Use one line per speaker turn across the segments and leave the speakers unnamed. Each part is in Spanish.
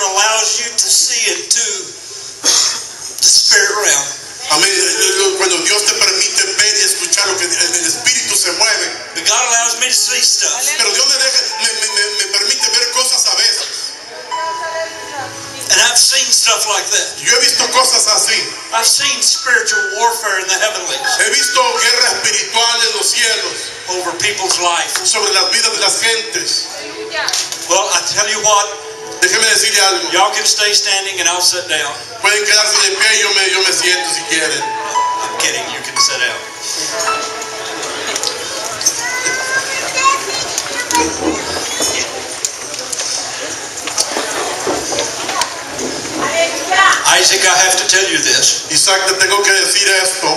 allows you to see into the spirit realm.
Amén. Cuando Dios te permite ver y escuchar lo que en el espíritu se mueve.
But God allows me to see stuff.
Pero Dios me permite ver cosas a veces.
And I've seen stuff like that.
Yo he visto cosas así.
I've seen spiritual warfare in the heavenlies
He visto guerra espiritual en los cielos
over people's life.
sobre las vidas de las gentes.
Well, I tell you what,
Déjeme decirle algo.
y'all can stay standing and I'll sit down.
Pueden quedarse de pie, yo me siento si quieren.
I'm kidding, you can sit down. Isaac, I have to tell you this.
Isaac, te tengo que decir esto.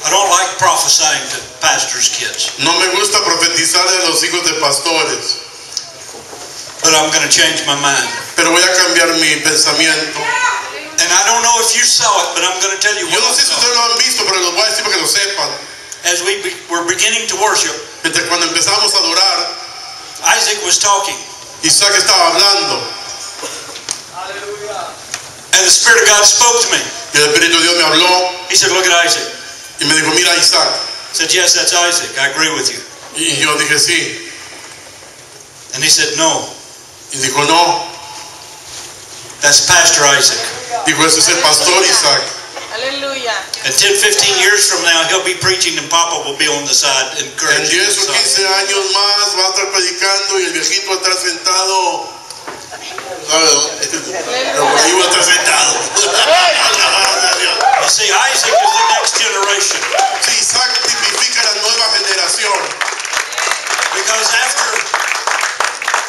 I don't like prophesying to pastors' kids,
No me gusta profetizar a los hijos de pastores,
but I'm going to change my mind.
pero voy a cambiar mi pensamiento.
And I don't know if you saw it, but I'm going to tell you
Yo
what
no
I
sé si
saw.
ustedes lo han visto, pero los voy a decir para que lo sepan.
As we were beginning to worship,
Mientras cuando empezamos a adorar,
Isaac was talking,
Isaac estaba hablando
and the Spirit of God spoke to me.
y el Espíritu de Dios me habló
He said, look at Isaac.
y me dijo, mira Isaac.
I said, yes, that's Isaac. I agree with you.
Y yo dije sí.
And he said, no,
Y dijo no.
that's Pastor Isaac.
Dijo, ese es el pastor Isaac.
Aleluya.
And 10, 15 years from now, he'll be preaching and Papa will be on the side
En
encouraging
10
the
o
son.
15 años más va a estar predicando y el viejito va a estar sentado. Pero por ahí va a estar sentado.
You see, Isaac is the next generation.
Sí, Isaac tipifica la nueva generación.
Because after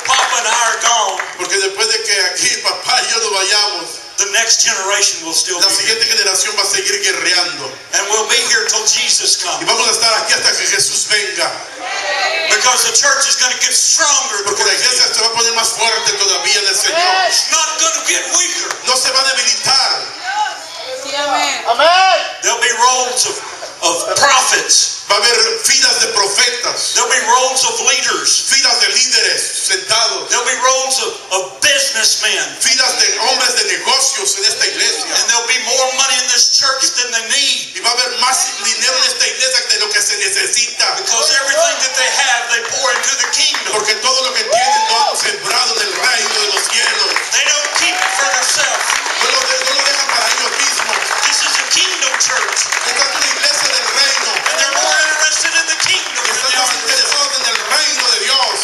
Papa and I are gone,
Porque después de que aquí papá y yo nos vayamos,
the next generation will still
la
be here.
siguiente generación va a seguir guerreando.
And we'll be here till Jesus
Y
comes.
vamos a estar aquí hasta que Jesús venga.
Because the church is going to get stronger.
Porque la iglesia se va a poner más fuerte todavía en el Señor.
It's not going to get weaker.
No se va a debilitar.
Sí, amén.
There'll be roles of prophets.
Va a haber filas de profetas,
There'll be roles of leaders.
filas de líderes sentados,
There'll be roles of businessmen.
filas de hombres de negocios en esta iglesia.
And there'll be more money in this church than they need.
Y va a haber más dinero en esta iglesia de lo que se necesita.
Because everything that they have, they pour into the kingdom.
Porque todo lo que tienen lo han sembrado en el reino de los cielos.
They don't keep it for themselves.
No lo dejan para ellos mismos.
This is a kingdom church.
Esta es una iglesia del reino.
And they're more interested in the kingdom
Y
than
están
they
más
are in the
interesados en el reino de Dios.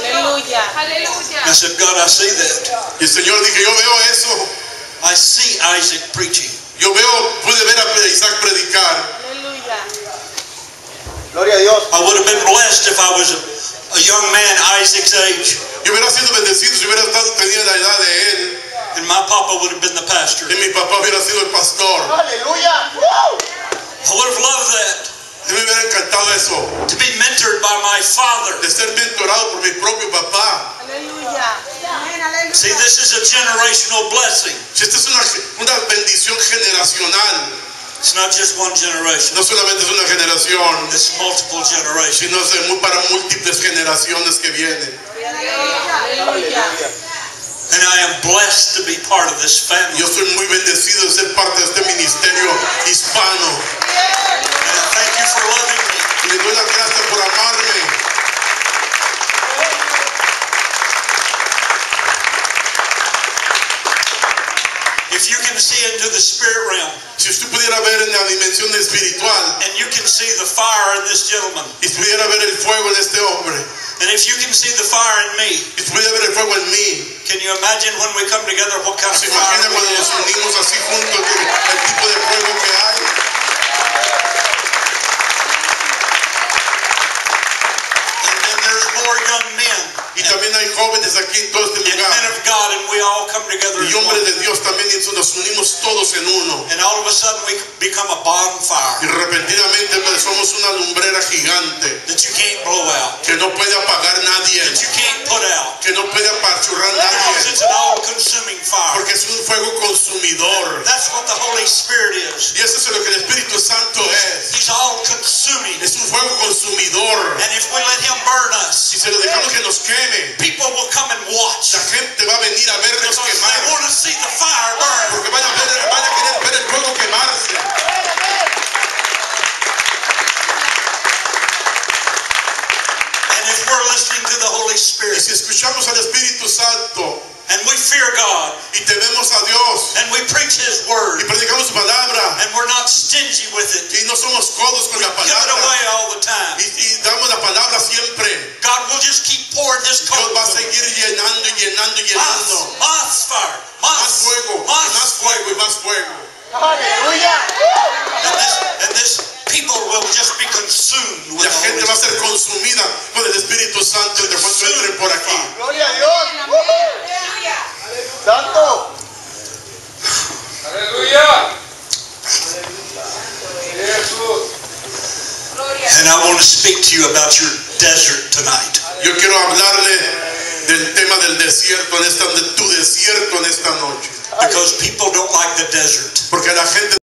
Aleluya.
I said, God, I see that.
Y el Señor dijo, yo veo eso.
I see Isaac preaching.
Pude ver a Isaac predicar.
Aleluya.
Gloria a Dios.
I would have been blessed if I was a young man Isaac's age.
Yo hubiera sido bendecido si hubiera estado teniendo la edad de él.
And my papa would have been the pastor.
Y mi papá hubiera sido el pastor.
Aleluya.
I would have loved that.
A mí me hubiera encantado eso.
To be mentored by my father.
De ser mentorado por mi propio papá.
Aleluya.
See, this is a generational blessing.
Si esta es una bendición generacional.
It's not just one generation.
No solamente es una generación,
It's multiple generations.
sino es para múltiples generaciones que vienen.
Aleluya.
And I am blessed to be part of this family.
Yo estoy muy bendecido de ser parte de este ministerio hispano.
And I thank you for loving me.
Y le doy las gracias por amarme.
If you can see into the spirit realm,
Si usted pudiera ver en la dimensión espiritual
and you can see the fire in this gentleman,
y pudiera ver el fuego en este hombre,
and if you can see the fire in me,
y pudiera ver el fuego en mí,
can you imagine when we come together what kind of
¿se
fire
imagina
we
cuando nos
have?
unimos así juntos el tipo de fuego que hay?
And there's more young men
Y también hay jóvenes aquí en todo este
and
lugar.
men of God, and we all come together
Y
as
hombres
one.
de Dios también, y nos unimos todos en uno.
And all of a sudden we become a bonfire
Y repentinamente somos una lumbrera gigante
that you can't blow out,
que no puede apagar nadie,
that you can't put out,
que no puede apachurrar
because
nadie,
it's an all-consuming fire.
porque es un fuego consumidor.
That's what the Holy Spirit is.
Y eso es lo que el Espíritu Santo es.
He's all-consuming.
Es un fuego consumidor.
And if we let Him burn us,
Si se lo dejamos que nos queme,
people listening to the Holy
Y
Spirit,
si escuchamos al Espíritu Santo
and we fear God,
y tememos a Dios
and we preach His
y
Word,
predicamos su palabra
and we're not stingy with it,
y no somos codos con la
give it
palabra
away all the time,
y damos la palabra siempre,
God will just keep pouring His
Dios
coat.
va a seguir llenando y llenando y llenando.
Más fire,
Más fuego,
más
más fuego y más fuego.
Aleluya.
and this people will just be consumed with
La
the
gente
Holy
va a ser
Spirit.
consumida con el Espíritu Santo entre cuanto entre por aquí.
Gloria a Dios. Santo.
And I want to speak to you about your desert tonight.
Yo quiero hablarle del tema del desierto de tu desierto en esta noche.
Because people don't like the desert.
Porque la gente